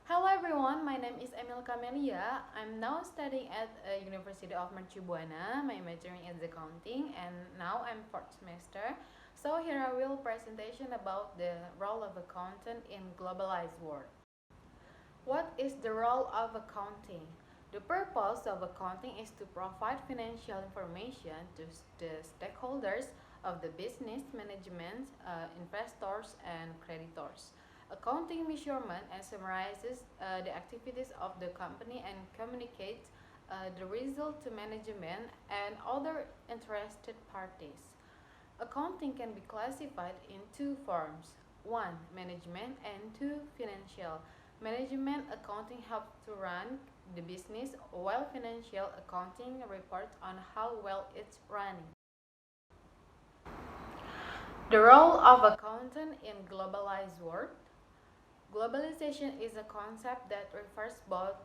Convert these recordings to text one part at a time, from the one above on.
Hello everyone, my name is Emil Kamelia. I'm now studying at University of Mercu Buana. My majoring is accounting and now I'm fourth semester. So here I will presentation about the role of accountant in globalized world. What is the role of accounting? The purpose of accounting is to provide financial information to the stakeholders of the business management, investors, and creditors. Accounting measurement and summarizes the activities of the company and communicates the result to management and other interested parties. Accounting can be classified in two forms. One, management, and two, financial. Management accounting helps to run the business, while financial accounting reports on how well it's running. The role of accountant in globalized world. Globalization is a concept that refers both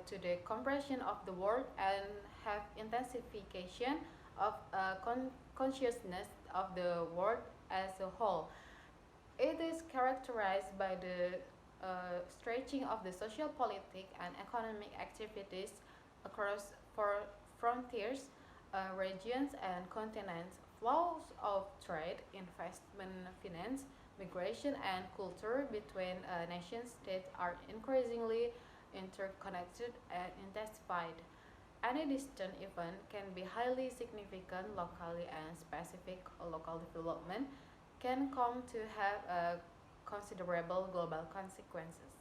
to the compression of the world and have intensification of consciousness of the world as a whole. It is characterized by the stretching of the social, politic, and economic activities across frontiers, regions, and continents. Flows of trade, investment, finance, migration, and culture between nation states are increasingly interconnected and intensified. Any distant event can be highly significant locally, and specific local development can come to have considerable global consequences.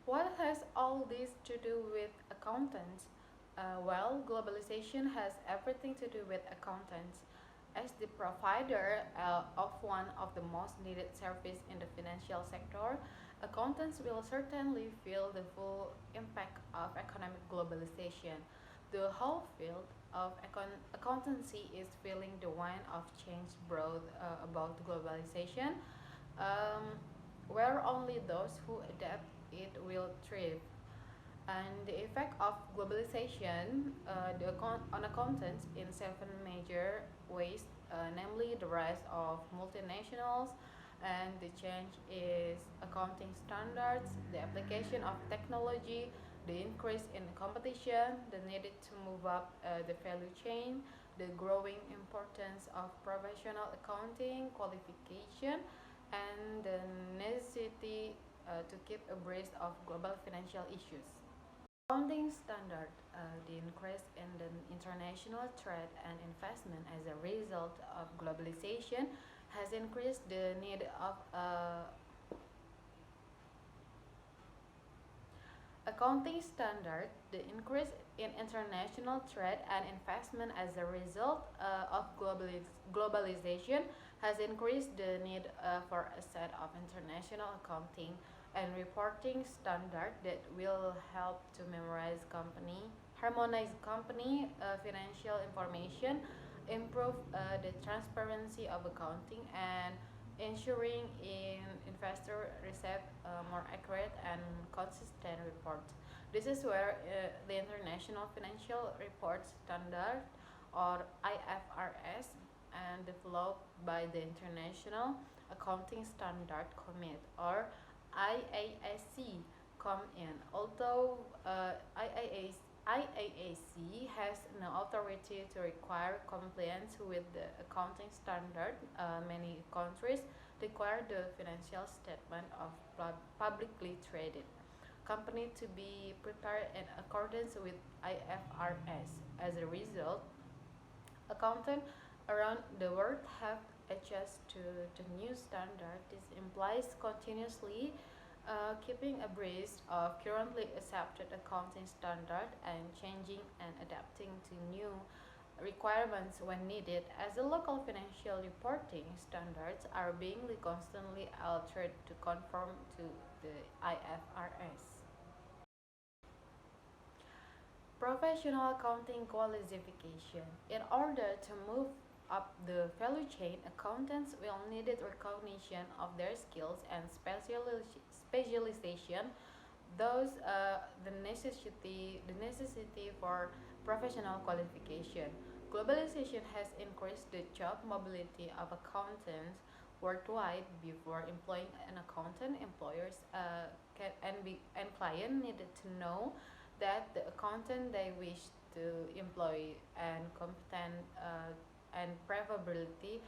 What has all this to do with accountants? Well, globalization has everything to do with accountants. As the provider of one of the most needed services in the financial sector, accountants will certainly feel the full impact of economic globalization. The whole field of accountancy is feeling the wind of change brought about globalization, um, where only those who adapt it will thrive. And the effect of globalization on accountants in seven major ways, namely the rise of multinationals, and the change is accounting standards, the application of technology, the increase in competition, the need to move up the value chain, the growing importance of professional accounting qualification, and the necessity to keep abreast of global financial issues. Accounting standard, the increase in the international trade and investment as a result of globalization has increased the need of accounting standard. The increase in international trade and investment as a result of globalization has increased the need for a set of international accounting and reporting standard that will help to harmonize company financial information, improve the transparency of accounting, and ensuring investor receive more accurate and consistent reports. This is where the International Financial Reports Standard, or IFRS, and developed by the International Accounting Standard Committee, or IAAC, come in. Although IAAC has no authority to require compliance with the accounting standard, many countries require the financial statement of publicly traded company to be prepared in accordance with IFRS. As a result, accountants around the world have adjusted to the new standard. This implies continuously keeping abreast of currently accepted accounting standard and changing and adapting to new requirements when needed, as the local financial reporting standards are being constantly altered to conform to the IFRS. Professional accounting qualification. In order to move up the value chain, accountants will need recognition of their skills and specialization. Thus, the necessity for professional qualification. Globalization has increased the job mobility of accountants, worldwide. Before employing an accountant, employers and client needed to know that the accountant they wish to employ and competent and preferability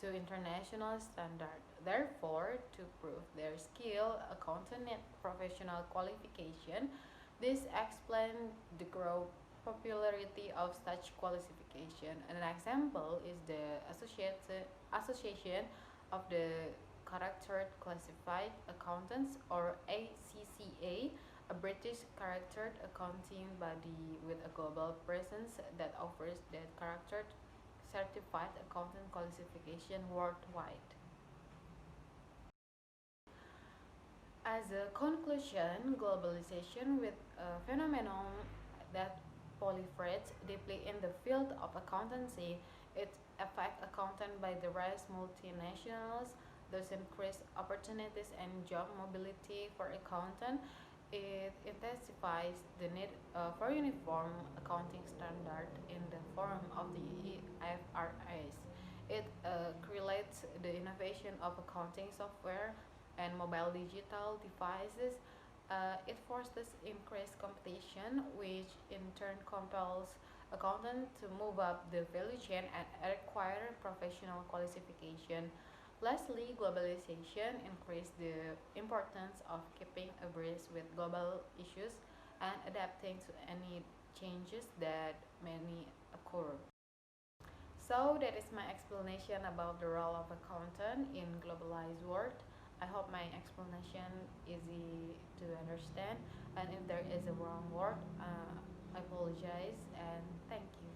to international standard. Therefore, to prove their skill, accountant need professional qualification. This explains the growth popularity of such qualification. An example is the Association of the Chartered Classified Accountants, or ACCA, a British chartered accounting body with a global presence that offers that chartered certified accountant qualification worldwide. As a conclusion, globalization with a phenomenon that proliferates deeply in the field of accountancy, it affects accountant by the rise multinationals, thus increased opportunities and job mobility for accountant. It intensifies the need for uniform accounting standard in the form of the IFRS. It correlates the innovation of accounting software and mobile digital devices. It forces increased competition, which in turn compels accountants to move up the value chain and acquire professional qualification. Lastly, globalization increased the importance of keeping abreast with global issues and adapting to any changes that may occur. So that is my explanation about the role of accountant in globalized world. I hope my explanation easy to understand, and if there is a wrong word, I apologize and thank you.